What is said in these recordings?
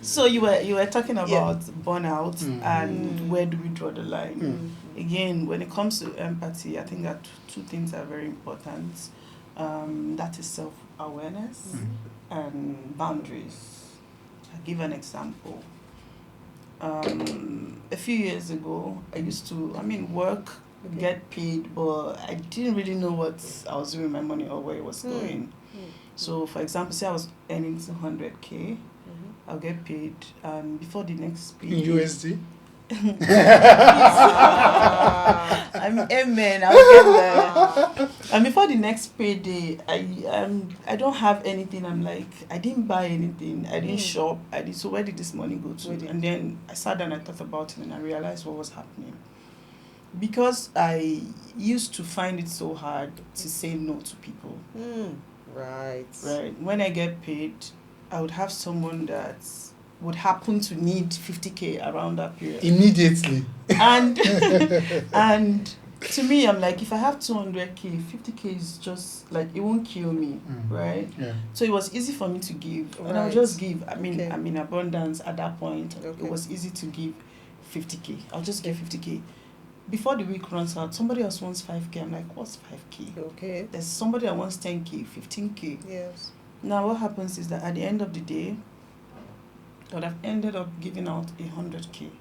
So you were talking about burnout and where do we draw the line? Again, when it comes to empathy, I think that two things are very important. That is self-awareness and boundaries. I'll give an example. A few years ago, I used to, work, get paid, but I didn't really know what I was doing with my money or where it was going. So, for example, say I was earning 200K, I'll get paid before the next pay. In USD? Amen. I'll get there. And before the next payday, I don't have anything. I'm like, I didn't buy anything. I didn't shop. So where did this money go to? And then I sat down and I thought about it and I realized what was happening. Because I used to find it so hard to say no to people. Right. When I get paid, I would have someone that would happen to need 50K around that period. Immediately. And to me, I'm like, if I have 200K, 50K is just like, it won't kill me, right? Yeah. So it was easy for me to give. And I'll just give. I'm in abundance at that point. It was easy to give 50K. I'll just give 50K. Before the week runs out, somebody else wants 5K. I'm like, what's 5K? Okay. There's somebody that wants 10K, 15K. Yes. Now what happens is that at the end of the day, I would have ended up giving out 100K.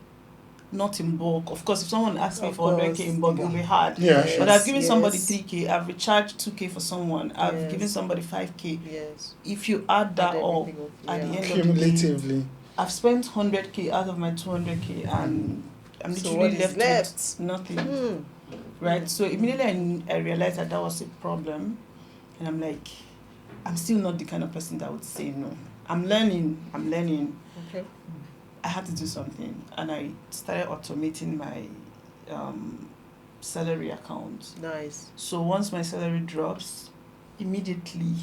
Not in bulk. Of course, if someone asks me for 100K in bulk, it will be hard. Yeah, but I've given somebody 3K, I've recharged 2K for someone, I've given somebody 5K. Yes. If you add that up, at the end of the day, I've spent 100K out of my 200K and I'm literally left with nothing. Right? So immediately I realized that was a problem. And I'm like, I'm still not the kind of person that would say no. I'm learning. Okay. I had to do something. And I started automating my salary account. Nice. So once my salary drops, immediately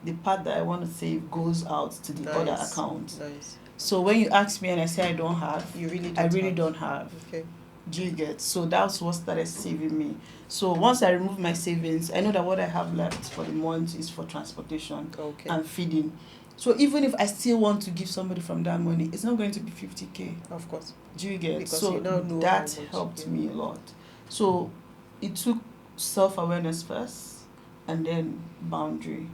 the part that I want to save goes out to the other account. Nice. So when you ask me and I say I don't have, I really don't have. Okay. Do you get? So that's what started saving me. So once I remove my savings, I know that what I have left for the month is for transportation and feeding. So even if I still want to give somebody from that money, it's not going to be 50K. Of course. Do you get? Because so you now know that helped me a lot. So it took self-awareness first and then boundary.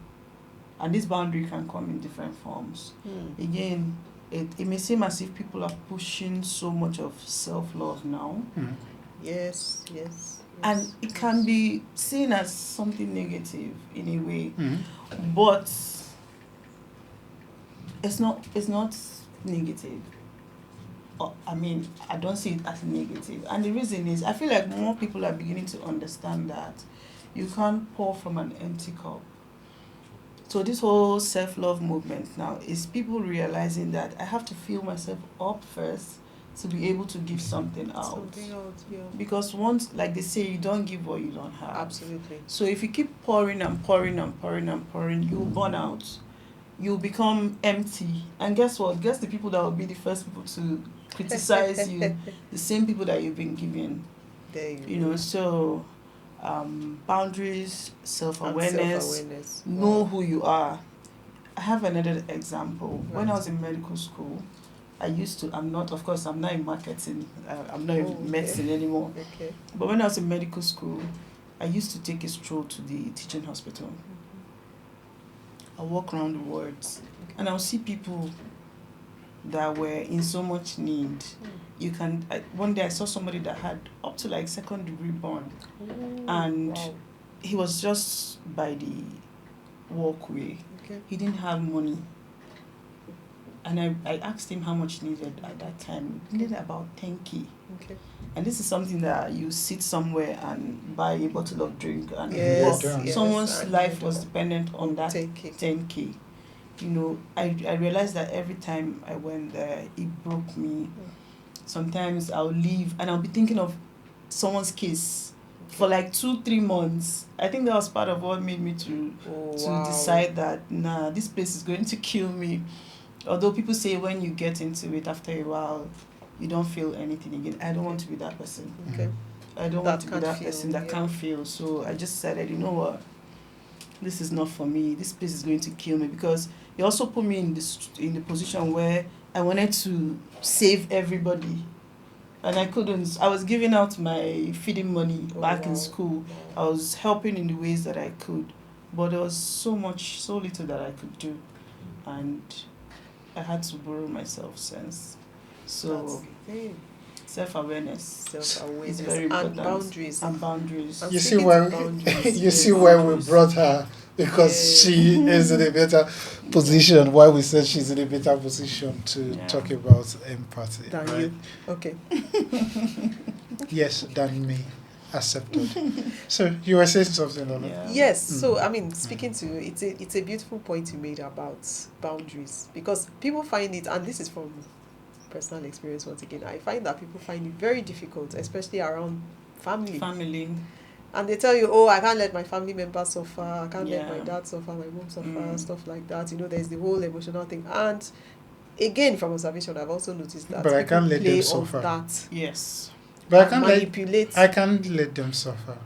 And this boundary can come in different forms. Again, it may seem as if people are pushing so much of self-love now. Yes. And it can be seen as something negative in a way. But it's not negative. I don't see it as negative. And the reason is, I feel like more people are beginning to understand that you can't pour from an empty cup. So this whole self-love movement now is people realizing that I have to fill myself up first to be able to give something out. Because once, like they say, you don't give what you don't have. Absolutely. So if you keep pouring and pouring, you'll burn out. You'll become empty. And guess what? Guess the people that will be the first people to criticize you, the same people that you've been giving. There you go. So boundaries, self-awareness, know who you are. I have another example. When I was in medical school, I'm not in marketing, I'm not in medicine anymore. Okay. But when I was in medical school, I used to take a stroll to the teaching hospital. I walk around the wards and I'll see people that were in so much need. One day I saw somebody that had up to like 2nd degree burn, and he was just by the walkway. He didn't have money, and I asked him how much he needed at that time. He needed about 10K. And this is something that you sit somewhere and buy a bottle of drink, and someone's life was dependent on that 10K. I realized that every time I went there, it broke me. Sometimes I'll leave and I'll be thinking of someone's case for like 2-3 months. I think that was part of what made me to decide that, this place is going to kill me. Although people say when you get into it, after a while, you don't feel anything again. I don't want to be that person. I don't want to be that person that can't feel. So I just decided, you know what? This is not for me. This place is going to kill me, because it also put me in the position where I wanted to save everybody. And I couldn't. I was giving out my feeding money back in school. I was helping in the ways that I could. But there was so little that I could do. And I had to borrow myself sense. So self-awareness is very important. And boundaries. And boundaries. You see why we brought her, because she is in a better position. Why we said she's in a better position to talk about empathy. Than right? you. Okay. Yes, than me. Accepted. So you were saying something, Lola? Yes. So I mean, speaking to you, it's a beautiful point you made about boundaries, because people find it, and this is from personal experience once again, I find that people find it very difficult, especially around family. And they tell you, oh, I can't let my family members suffer, I can't let my dad suffer, my mom suffer, stuff like that. There's the whole emotional thing. And again, from observation, I've also noticed that but I can't let them suffer. That. Yes. But I can't let them suffer.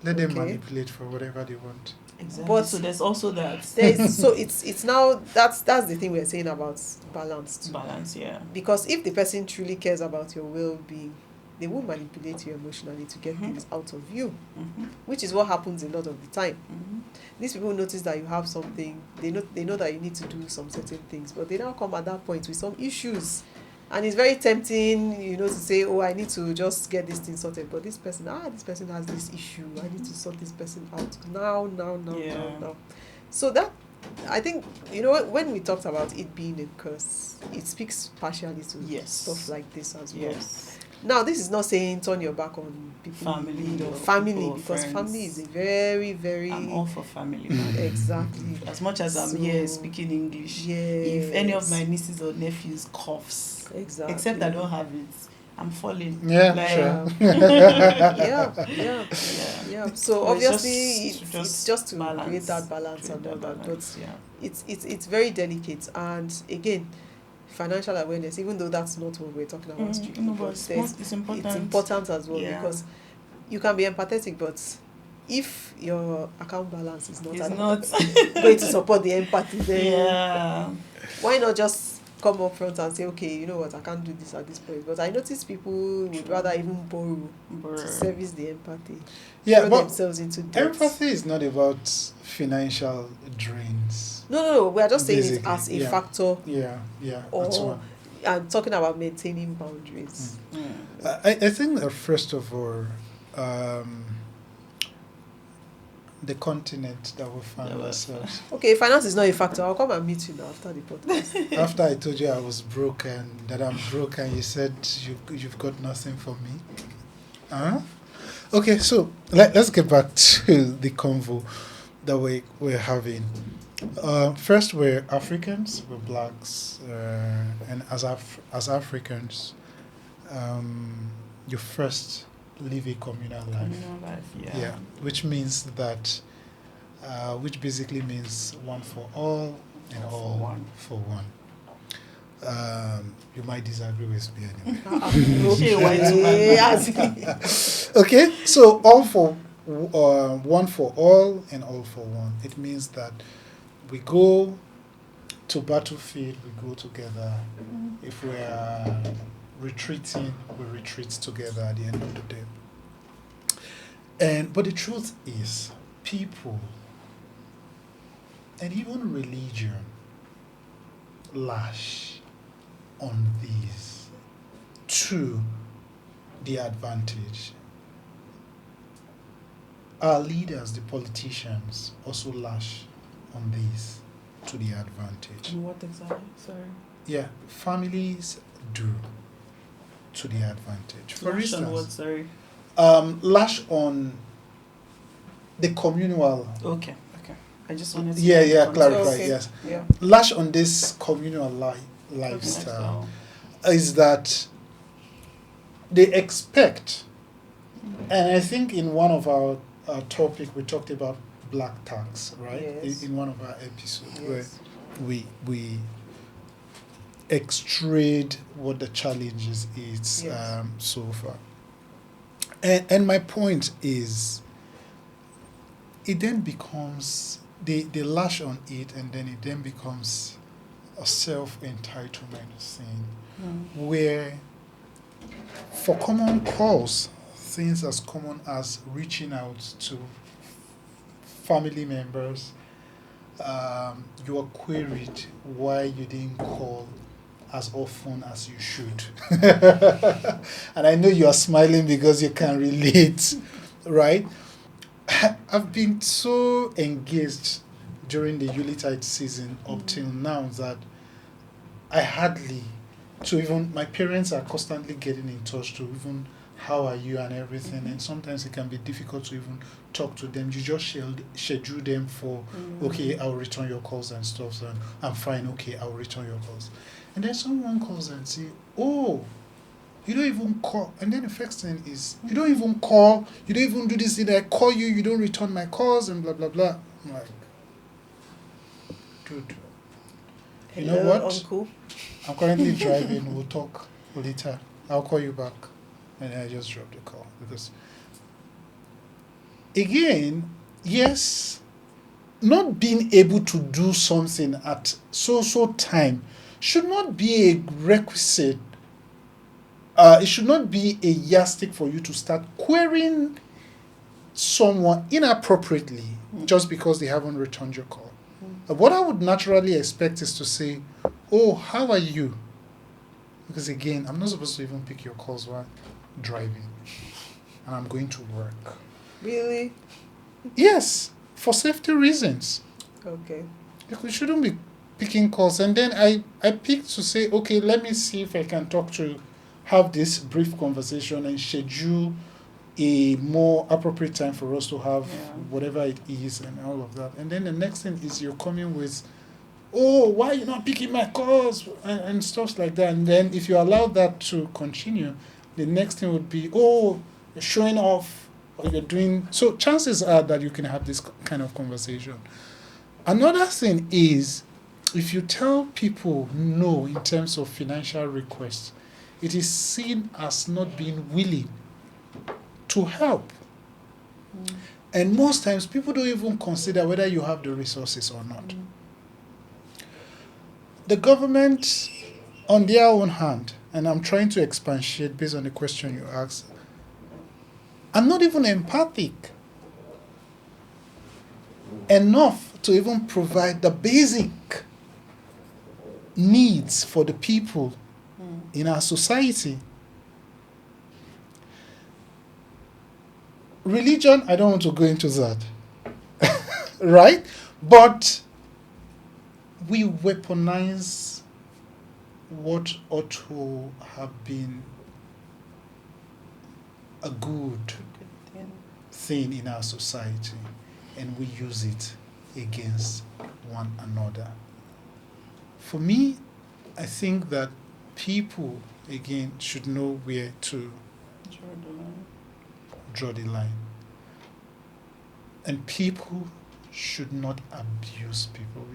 Let them manipulate for whatever they want. Exactly. But so there's also that. So it's now that's the thing we're saying about balance too. Balance, yeah. Because if the person truly cares about your well-being, they won't manipulate you emotionally to get things out of you, which is what happens a lot of the time. These people notice that you have something, they know that you need to do some certain things, but they now come at that point with some issues. And it's very tempting, to say, oh, I need to just get this thing sorted. But this person has this issue. I need to sort this person out now. So that, I think, when we talked about it being a curse, it speaks partially to stuff like this as well. Yes. Now, this is not saying turn your back on people, family, because friends. Family is a very, very... I'm all for family. Exactly. As much as I'm here speaking English, if any of my nieces or nephews coughs, except I don't have it, I'm falling. Yeah, sure. Yeah. So obviously, it's just to create that balance and all that. But it's very delicate, and again, financial awareness, even though that's not what we're talking about strictly, but it's important as well, because you can be empathetic, but if your account balance is not going to support the empathy, then why not just come up front and say, okay, you know what, I can't do this at this point. But I notice people would rather even borrow to service the empathy. Yeah, throw but themselves into debt. Empathy is not about financial drains. No. We are just saying it as a factor. Yeah. That's one. And talking about maintaining boundaries. I think that first of all, the continent that we find ourselves. Okay, finance is not a factor. I'll come and meet you now after the podcast. After I told you I was broken, that I'm broken, you said you've got nothing for me. Okay, so let's get back to the convo that we're having. First, we're Africans, we're blacks, and as Africans, you first live a communal life. Yeah, which means that, which basically means one for all and all for one. You might disagree with me anyway. Okay, so all for one for all and all for one. It means that we go to battlefield, we go together. If we are retreating, we retreat together at the end of the day. But the truth is, people and even religion lash on these to the advantage. Our leaders, the politicians, also lash on these to the advantage. And what exactly? Sorry. Yeah, families do to the advantage. For Lash instance, on what? Sorry. Lash on the communal. Okay. I just wanted to clarify. Yes. Yeah. Lash on this communal lifestyle is that they expect, and I think in one of our topic we talked about black tax, right? Yes. In one of our episodes where we extrade what the challenges is so far. And my point is, it then becomes they lash on it, and then it then becomes a self-entitlement thing where for common cause, things as common as reaching out to family members, you are queried why you didn't call as often as you should. And I know you are smiling because you can relate, right? I've been so engaged during the Yuletide season up till now that I hardly to even my parents are constantly getting in touch to even how are you and everything, and sometimes it can be difficult to even talk to them. You just schedule them for okay, I'll return your calls and stuff, and I'm fine, okay, I'll return your calls. And then someone calls and say, oh, you don't even call. And then the first thing is, you don't even call, you don't even do this thing. I call you, you don't return my calls, and blah, blah, blah. I'm like, dude, you know what? Uncle. I'm currently driving. We'll talk later. I'll call you back. And I just dropped the call. Because, again, yes, not being able to do something at so time should not be a requisite. It should not be a yardstick for you to start querying someone inappropriately just because they haven't returned your call. What I would naturally expect is to say, oh, how are you? Because again, I'm not supposed to even pick your calls while driving. And I'm going to work. Really? Yes, for safety reasons. Okay. Like we shouldn't be picking calls. And then I picked to say, okay, let me see if I can have this brief conversation and schedule a more appropriate time for us to have whatever it is and all of that. And then the next thing is you're coming with, oh, why are you not picking my calls and stuff like that. And then if you allow that to continue, the next thing would be, oh, you're showing off or you're doing. So chances are that you can have this kind of conversation. Another thing is, if you tell people no in terms of financial requests, it is seen as not being willing to help. And most times people don't even consider whether you have the resources or not. The government, on their own hand, and I'm trying to expatiate based on the question you asked, I'm not even empathic enough to even provide the basic needs for the people in our society. Religion, I don't want to go into that. Right? But we weaponize what ought to have been a good thing in our society, and we use it against one another. For me, I think that people, again, should know where to draw the line. And people should not abuse people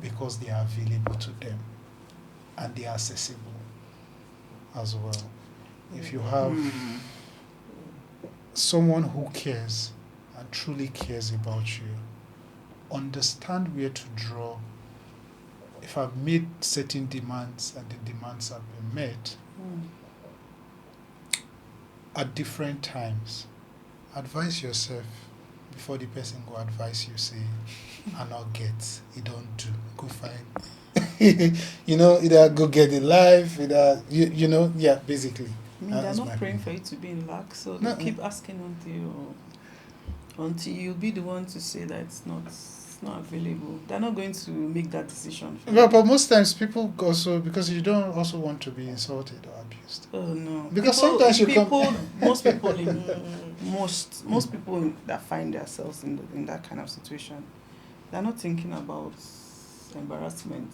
because they are available to them and they are accessible as well. If you have someone who cares and truly cares about you, understand where to draw. If I've made certain demands and the demands have been met at different times, advise yourself before the person go advise you, say, I not get, it don't do, go find. Either go get it live, either, basically. They're not praying for you to be in luck, so they keep asking until you'll be the one to say that it's not available. They're not going to make that decision for you. But most times people also, because you don't also want to be insulted or abused. Oh no. Because sometimes most people that find themselves in that kind of situation, they're not thinking about embarrassment.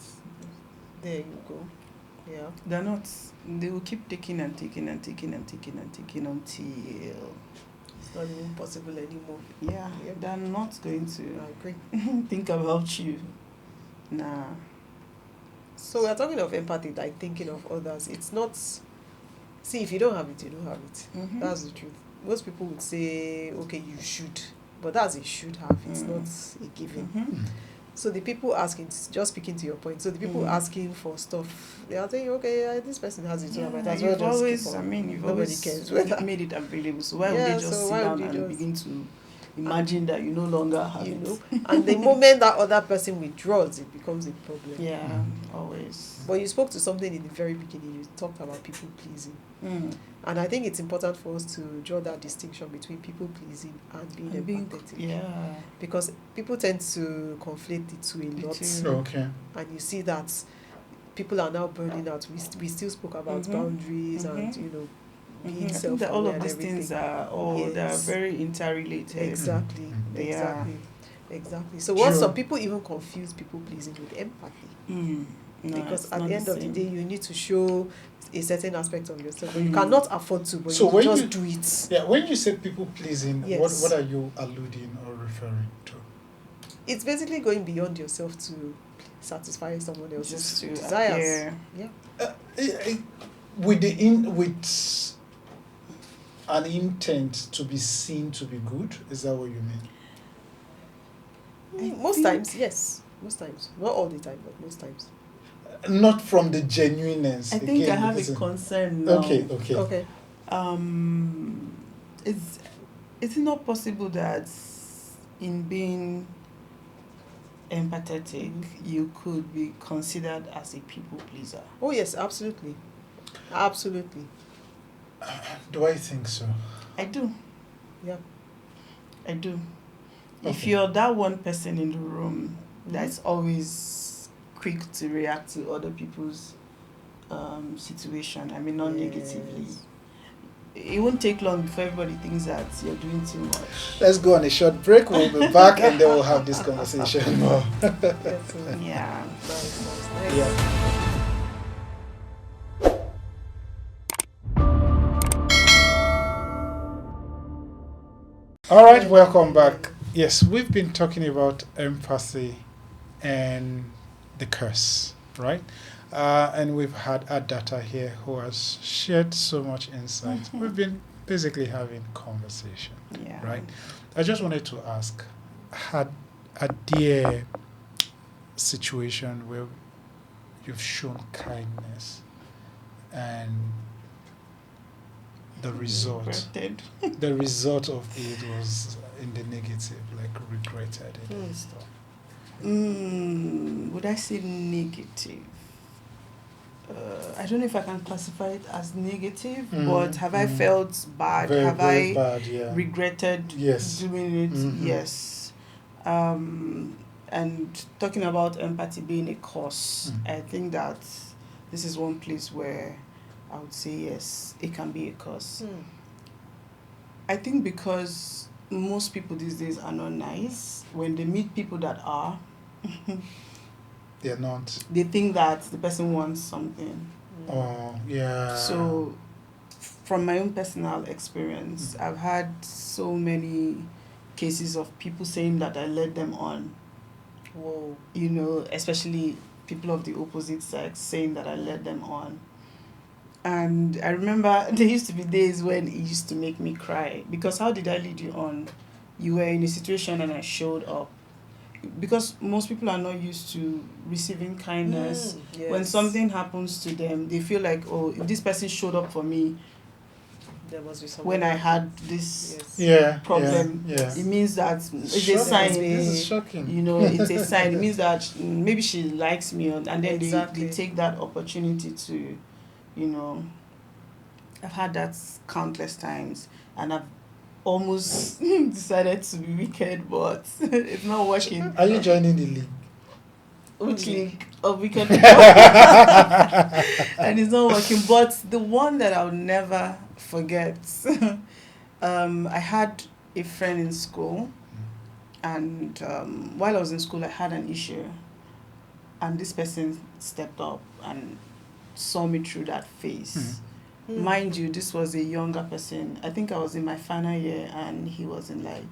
There you go. Yeah. They're not. They will keep taking and taking and taking and taking and taking until it's not even possible anymore. Yeah. Yep. They're not going to I agree. think about you. Nah. So we're talking of empathy, like thinking of others. It's not. See, if you don't have it, you don't have it. Mm-hmm. That's the truth. Most people would say, okay, you should, but that's a should have. It's not a given. Mm-hmm. So the people asking, just speaking to your point, so the people asking for stuff, they are saying, okay, this person has it, so I might as well you've just always, keep on. you've Nobody always cares whether. made it available. So why would Yeah, they just so sit why down would you and just- begin to imagine that you no longer have You it? know, and the moment that other person withdraws, it becomes a problem. Yeah, always. But you spoke to something in the very beginning. You talked about people pleasing, and I think it's important for us to draw that distinction between people pleasing and being empathetic. Yeah. Because people tend to conflate the two a lot, Okay. and you see that people are now burning out. We still spoke about boundaries and being I think that self-aware all of and these everything. things are they are very interrelated. Exactly, They exactly, exactly. So True. some people even confuse people pleasing with empathy. No, Because it's at not the end of the same. day, you need to show a certain aspect of yourself, but you Mm. cannot afford to. But So you when just you- do it. Yeah, when you say people pleasing, Yes. what are you alluding or referring to? It's basically going beyond yourself to satisfy someone else's Just to desires. appear. Yeah. With an intent to be seen to be good, is that what you mean? Most times, yes. Most times, not all the time, but most times. Not from the genuineness. I think again, I have because a concern now. Okay. Okay. Is it not possible that in being empathetic you could be considered as a people pleaser? Oh yes, absolutely, absolutely. Do I think so? I do. Yeah. I do. If Okay. you're that one person in the room that's always quick to react to other people's situation, I mean, non-negatively, Yes. it won't take long before everybody thinks that you're doing too much. Let's go on a short break. We'll be back and then we'll have this conversation more. Yes, sir. Yeah. Nice. Yeah. All right, welcome back. Yes, we've been talking about empathy and the curse, right? And we've had Adata here who has shared so much insight. We've been basically having conversation, Yeah. right? I just wanted to ask, had a dear situation where you've shown kindness and the result Regretted. the result of it was in the negative, like regretted it and stuff? Would I say negative? I don't know if I can classify it as negative, but have I felt bad? Very, have very I bad, yeah. regretted Yes. doing it? Mhm. Yes. And talking about empathy being a cause, I think that this is one place where I would say yes, it can be a cause. I think because most people these days are not nice. When they meet people that are, They're not. they think that the person wants something. Oh, yeah. So, from my own personal experience, I've had so many cases of people saying that I led them on. Whoa. You know, especially people of the opposite sex saying that I led them on. And I remember there used to be days when it used to make me cry, because how did I lead you on? You were in a situation and I showed up. Because most people are not used to receiving kindness. Yes. When something happens to them, they feel like, oh, if this person showed up for me There must be something when I had this Yes. Yeah. problem, Yeah. it means that it's a Shocking. sign. This is shocking. You know, it's a sign. It means that maybe she likes me, and then Exactly. they take that opportunity to, you know. I've had that countless times, and I've almost decided to be wicked, but it's not working. Are you joining the league? Which league of wicked? And it's not working. But the one that I'll never forget, I had a friend in school, and while I was in school, I had an issue, and this person stepped up and saw me through that phase. Mind you, this was a younger person. I think I was in my final year and he was in like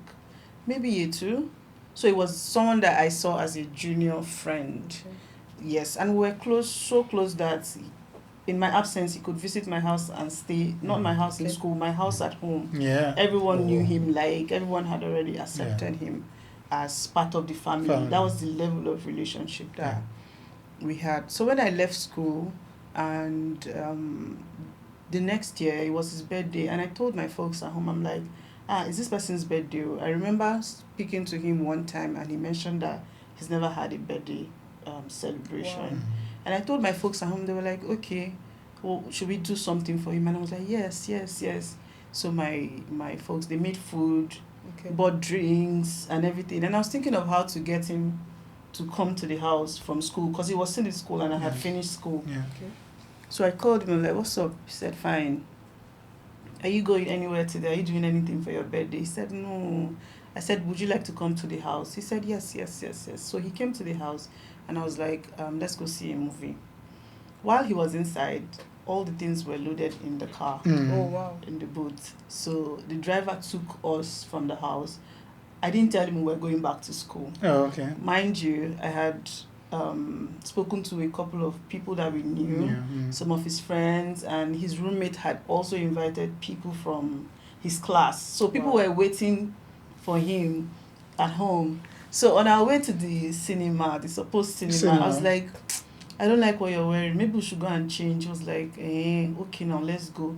maybe year 2. So it was someone that I saw as a junior friend. Okay. Yes, and we were close, so close that in my absence he could visit my house and stay, not my house in Okay. school, my house at home. Yeah. Everyone knew Oh. him, like everyone had already accepted him. as part of the family. That was the level of relationship that we had. So when I left school, and the next year it was his birthday, and I told my folks at home, I'm like, is this person's birthday? I remember speaking to him one time, and he mentioned that he's never had a birthday celebration. Wow. And I told my folks at home, they were like, okay, well, should we do something for him? And I was like, yes. So my folks, they made food, bought drinks and everything. And I was thinking of how to get him to come to the house from school, because he was still in school and I had finished school. Yeah. Okay. So I called him, like, what's up? He said, fine. Are you going anywhere today? Are you doing anything for your birthday? He said, no. I said, would you like to come to the house? He said, yes. So he came to the house, and I was like, let's go see a movie. While he was inside, all the things were loaded in the car, Oh, wow. in the boot. So the driver took us from the house. I didn't tell him we were going back to school. Oh, okay. Mind you, I had spoken to a couple of people that we knew, some of his friends, and his roommate had also invited people from his class. So people were waiting for him at home. So on our way to the cinema, the supposed cinema, I was like, I don't like what you're wearing. Maybe we should go and change. He was like, okay, now let's go.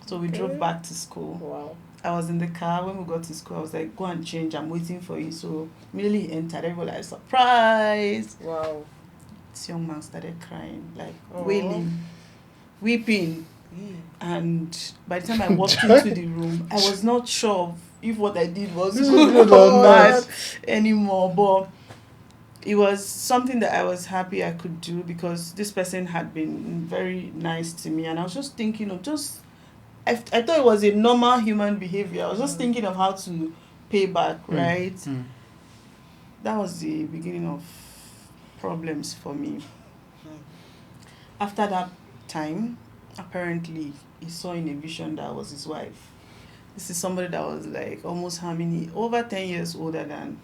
So we drove back to school. Wow. I was in the car. When we got to school, I was like, go and change. I'm waiting for you. So immediately he entered. Everybody like, surprise. Wow. This young man started crying, like wailing, weeping. And by the time I walked into the room, I was not sure if what I did was good or bad anymore. But it was something that I was happy I could do, because this person had been very nice to me. And I was just thinking of I thought it was a normal human behavior. I was just thinking of how to pay back, right? That was the beginning of problems for me. After that time, apparently, he saw in a vision that I was his wife. This is somebody that was like almost over 10 years older than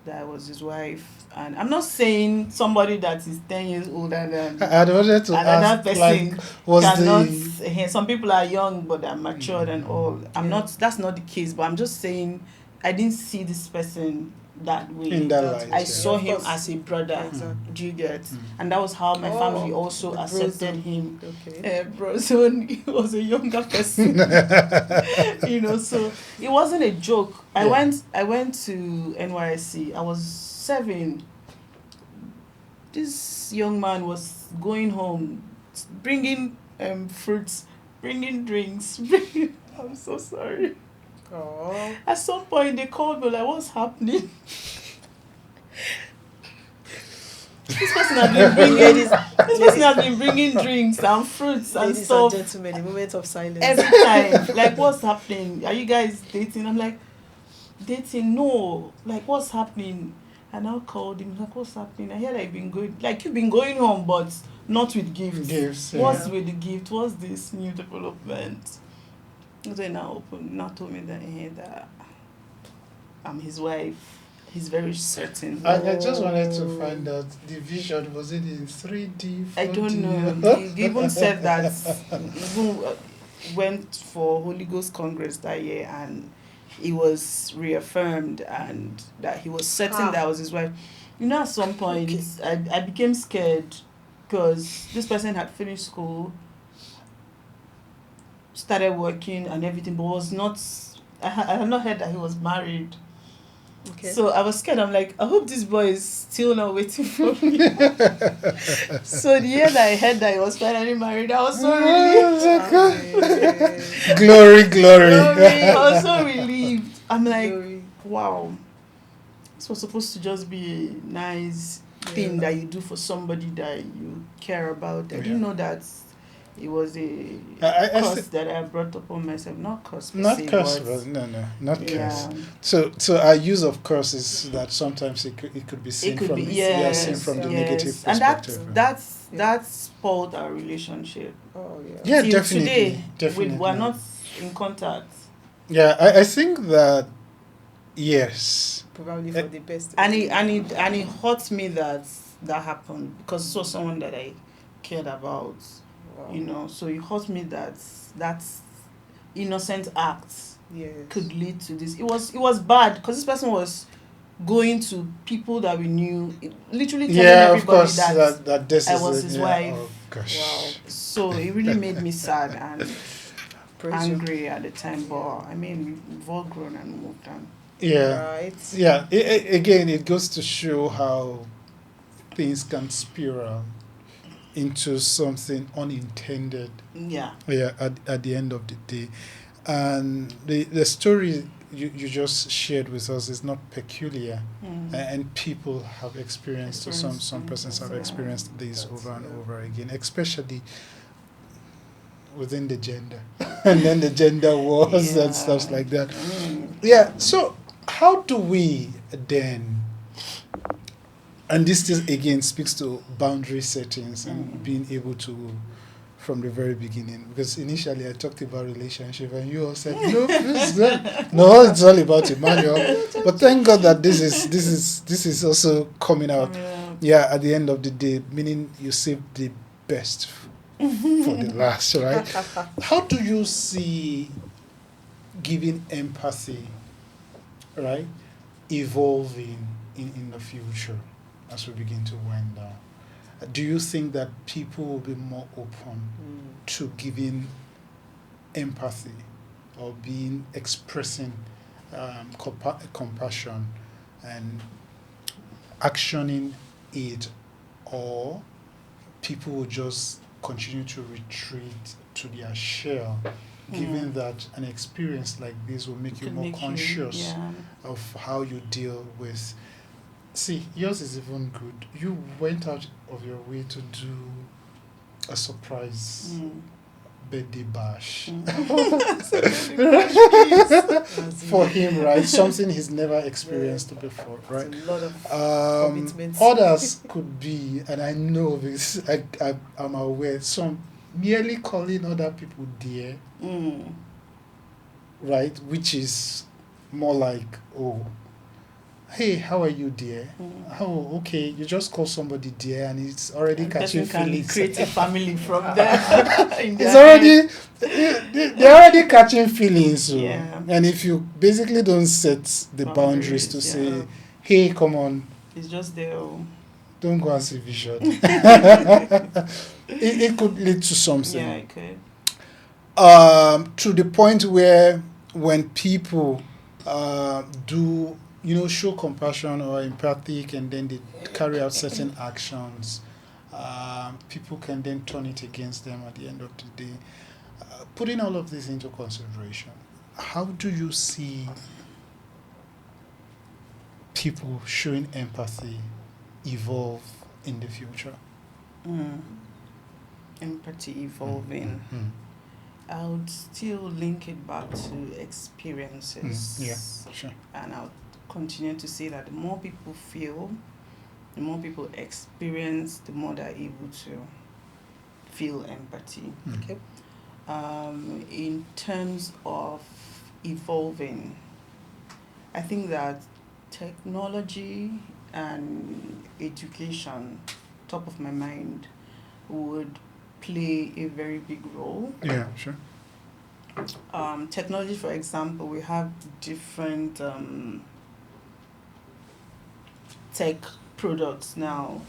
that I was his wife. And I'm not saying somebody that is 10 years older than I wanted to another ask, person was cannot. Some people are young, but they're matured and all. That's not the case, but I'm just saying I didn't see this person that way. In that light, I saw him as a brother. Exactly. Do you get? And that was how my family also accepted him. Okay. So he was a younger person. So it wasn't a joke. I went to NYSC. I was 7. This young man was going home, bringing fruits, bringing drinks. I'm so sorry. Oh. At some point, they called me like, what's happening? This person has been bringing drinks and fruits and Ladies stuff. and gentlemen, a moment of silence. Every time. Like, what's happening? Are you guys dating? I'm like, dating? No. Like, what's happening? And I called him, like, what's happening? I hear that you've been going home, but not with gifts. What's with the gift? What's this new development? So he now told me that I'm his wife. He's very certain. I just wanted to find out the vision. Was it in 3D? 4D? I don't know. He even said that he even went for Holy Ghost Congress that year, and he was reaffirmed, and that he was certain that I was his wife. At some point, I became scared, because this person had finished school, started working and everything, but I had not heard that he was married. Okay. So I was scared. I'm like, I hope this boy is still not waiting for me. So the year that I heard that he was finally married, I was so relieved. Glory. I was so relieved. I'm like, wow. This was supposed to just be a nice thing that you do for somebody that you care about. I didn't know that it was a curse that I brought upon myself. Not curse. Not curse. So our use of curse is that sometimes it could be seen from the negative perspective. And that's spoiled our relationship. Oh yeah. Till Definitely. Today, we're not in contact. Yeah, I think that yes. Probably for the best. And it hurt me that happened, because it was someone that I cared about. Wow. So it hurt me that innocent acts Yes. could lead to this. It was bad because this person was going to people that we knew, literally telling Yeah, of everybody course. that That this I is was it, his yeah. wife. Oh gosh. Wow. So it really made me sad and Praise you. angry at the time. But I mean, we've all grown and moved on. Yeah. Right. Yeah. Again, it goes to show how things can spiral into something unintended. Yeah. Yeah. At the end of the day, and the story you just shared with us is not peculiar. And people have experienced, or some persons have experienced this over and over again, especially within the gender, and then the gender wars and stuff like that. Yeah. So how do we then? And this still again speaks to boundary settings and being able to, from the very beginning, because initially I talked about relationship and you all said no, please, no, it's all about Emmanuel. But thank God that this is also coming out. Yeah, at the end of the day, meaning you saved the best for the last, right? How do you see giving empathy, right, evolving in the future as we begin to wind down? Do you think that people will be more open to giving empathy or expressing compassion and actioning it, or people will just continue to retreat to their shell, given that an experience like this will make you more conscious of how you deal with. See, yours is even good. You went out of your way to do a surprise birthday bash for him, right? Something he's never experienced before, right? It's a lot of commitments. Others could be, and I know this, I'm aware, some merely calling other people dear, right? Which is more like, oh, hey, how are you, dear? Oh, okay. You just call somebody dear, and it's already catching feelings. Create a family from there. It's already they're already catching feelings. So. Yeah. And if you basically don't set the boundaries to say, hey, come on, it's just there. Don't go and see vision. it could lead to something. Yeah, it could. To the point where when people do, show compassion or empathic, and then they carry out certain actions, people can then turn it against them at the end of the day. Putting all of this into consideration, how do you see people showing empathy evolve in the future? Empathy evolving. I would still link it back to experiences. Yeah, sure. And I'll continue to say that the more people feel, the more people experience, the more they're able to feel empathy. Okay. In terms of evolving, I think that technology and education, top of my mind, would play a very big role. Yeah, sure. Technology, for example, we have different tech products now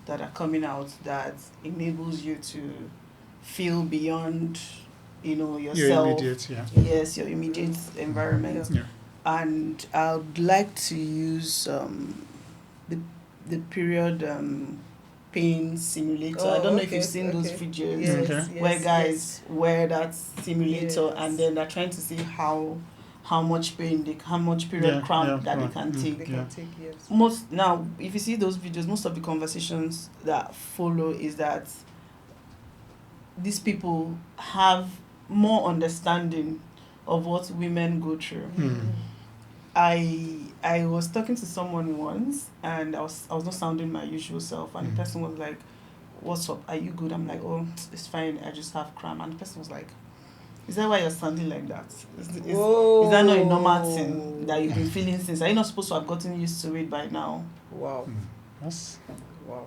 that are coming out that enables you to feel beyond, yourself. Your immediate, Yes, your immediate environment. Yeah. And I would like to use the period pain simulator. I don't know if you've seen those videos where guys wear that simulator and then they're trying to see how much pain how much period cramp that they can take. They can take, yes. Now, if you see those videos, most of the conversations that follow is that these people have more understanding of what women go through. I was talking to someone once, and I was not sounding my usual self, and the person was like, "What's up? Are you good?" I'm like, "Oh, it's fine. I just have cramp." And the person was like, "Is that why you're sounding like that? Is that not a normal thing that you've been feeling since? Are you not supposed to have gotten used to it by now?" Wow. Wow.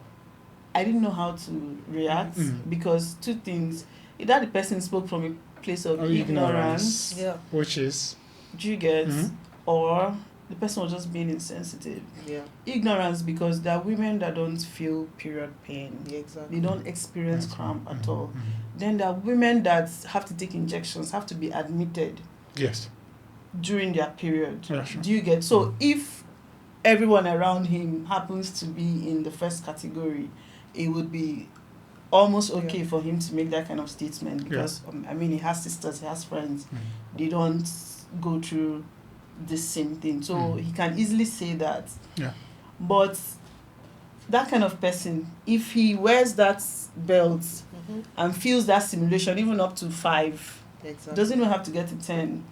I didn't know how to react because two things. Either the person spoke from a place of Or ignorance, Yeah. Which is do you get, Mhm. or the person was just being insensitive. Yeah. Ignorance, because there are women that don't feel period pain. Yeah, exactly. They don't experience That's cramp right. at all. Mhm. Then there are women that have to take injections, have to be admitted Yes. during their period. Yeah, sure. Do you get? So if everyone around him happens to be in the first category, it would be almost okay Yeah. for him to make that kind of statement, because I mean, he has sisters, he has friends, Mhm. they don't go through the same thing, so Mm. he can easily say that. Yeah. But that kind of person, if he wears that belt Mm-hmm. and feels that stimulation even up to 5, Exactly. doesn't even have to get to 10,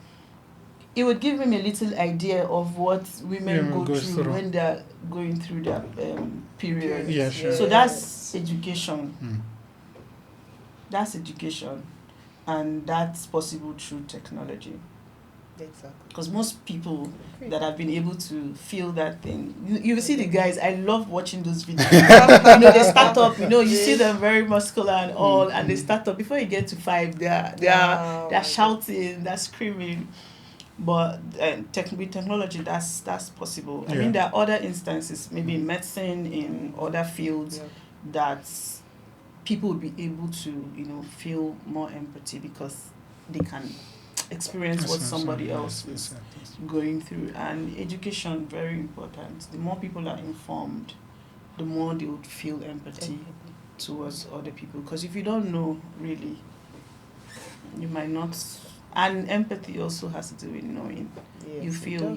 it would give him a little idea of what women Yeah, go goes through through. when they're going through their period. Yeah, sure. So that's education. Mm. That's education, and that's possible through technology. Exactly. Because most people Okay. that have been able to feel that thing, you see the guys. I love watching those videos. They start up. You see them very muscular and all, and they start up. Before you get to 5, they're shouting, they're screaming. But with technology, that's possible. I Yeah. mean, there are other instances, maybe in medicine, in other fields, Yeah. that people would be able to, feel more empathy, because they can experience what somebody else is going through. And education, very important. The more people are informed, the more they would feel empathy towards other people. Because if you don't know, really, you might not. And empathy also has to do with knowing. Yes, You feel,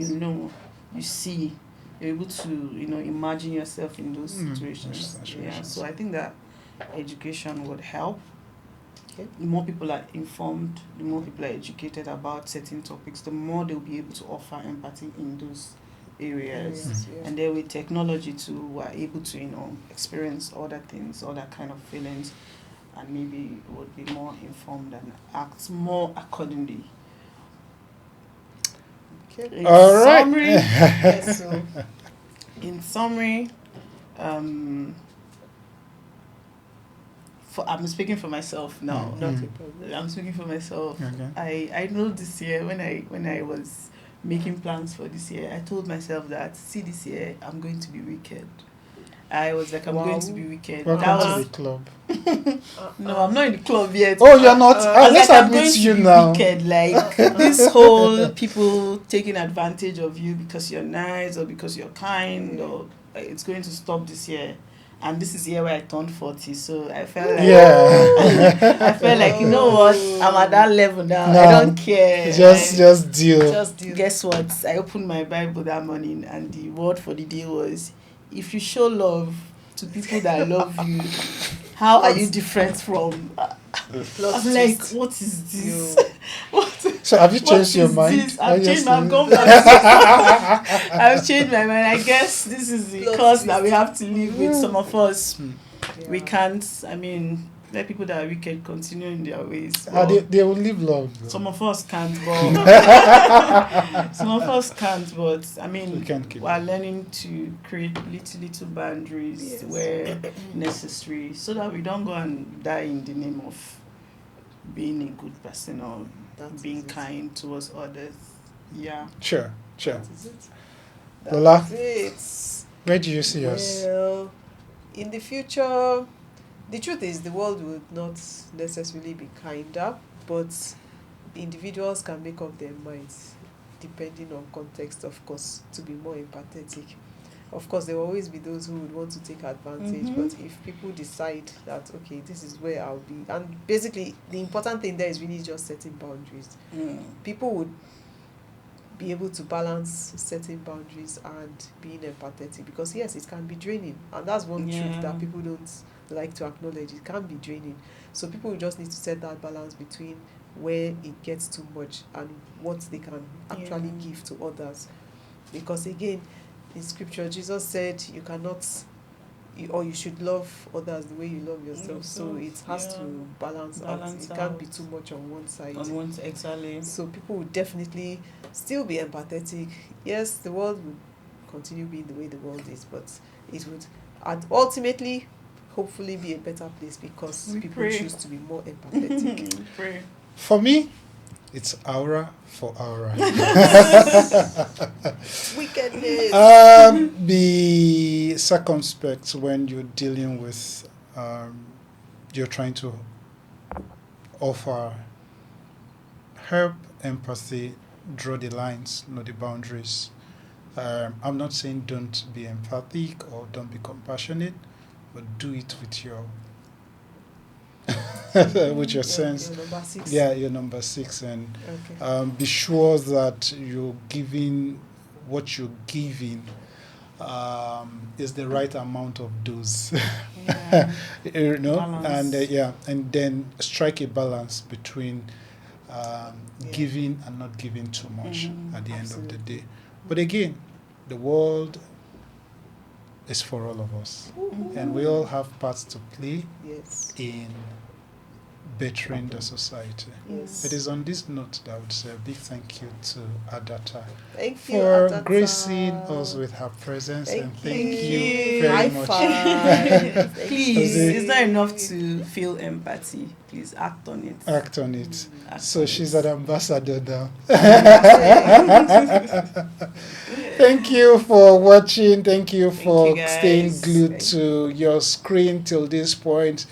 you see, you're able to, imagine yourself in those situations. Yeah. So I think that education would help. Okay. The more people are informed, the more people are educated about certain topics, the more they'll be able to offer empathy in those areas. Yes, yeah. And then with technology too, we're able to, experience other things, other kind of feelings, and maybe would be more informed and act more accordingly. Okay. In All right. summary, Yes, so in summary, I'm speaking for myself now. not a problem. I'm speaking for myself. Okay. I know this year when I was making plans for this year, I told myself that, see, this year I'm going to be wicked. I was like, I'm going to be wicked. Welcome to the club. No, I'm not in the club yet. Oh, you're not. Let's I'm admit going you to be now. wicked, like this whole people taking advantage of you because you're nice or because you're kind, or it's going to stop this year. And this is the year where I turned 40, so I felt like I felt like, you know what, I'm at that level now. No, I don't care. Just deal. Just deal. Guess what? I opened my Bible that morning, and the word for the day was, if you show love to people that love you, how are you different from? I'm like, what is this? So have you changed your mind? This? I've changed my mind. I've changed my mind. I guess this is the course that we have to live with. Some of us, we can't. I mean, let people that are wicked continue in their ways. They will live long. Though. Some of us can't, but some of us can't. But I mean, we're learning to create little boundaries where necessary, so that we don't go and die in the name of being a good person or being kind towards others. Yeah. Sure. That is it. Lola, It. where do you see us? Well, in the future, the truth is the world would not necessarily be kinder, but individuals can make up their minds, depending on context, of course, to be more empathetic. Of course, there will always be those who would want to take advantage, but if people decide that, okay, this is where I'll be, and basically the important thing there is really just setting boundaries. People would be able to balance setting boundaries and being empathetic, because yes, it can be draining, and that's one truth that people don't like to acknowledge. It can be draining, so people just need to set that balance between where it gets too much and what they can actually give to others. Because again, in scripture, Jesus said you cannot, or you should love others the way you love yourself. So it has to balance out. It can't be too much on one side. Exactly. So people would definitely still be empathetic. Yes, the world would continue being the way the world is, but it would ultimately, hopefully, be a better place, because people choose to be more empathetic. Pray. For me, it's aura for aura. Wickedness. Be circumspect when you're dealing with, you're trying to offer help, empathy, draw the lines, know the boundaries. I'm not saying don't be empathic or don't be compassionate, but do it with your with your sense. Your number 6. Yeah, your number 6, and Okay. be sure that you're giving what you're giving is the right amount of dose. Yeah. You know, Balance. and and then strike a balance between Yeah. giving and not giving too much at the end of the Absolutely. day. But again, the world is for all of us, and we all have parts to play Yes. in bettering the society. Yes. It is on this note that I would say a big thank you to Adata Thank you, for Adata. gracing us with her presence, and thank you very High much. five. Please, Jose. it's not enough to feel empathy. Please act on it. Act on it. Act So on she's it. an ambassador now. Thank Thank you for watching. Thank you for you, guys. staying glued Thank to your screen till this point.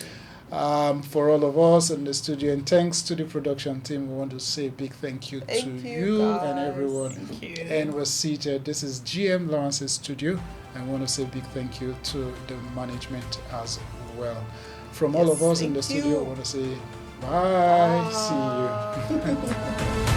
For all of us in the studio, and thanks to the production team, we want to say a big thank you to you, you and guys. everyone. Thank you. And we're seated. This is GM Lawrence's studio, and we want to say a big thank you to the management as well. From all Yes, of us in thank the studio, you. we want to say bye. See you. you.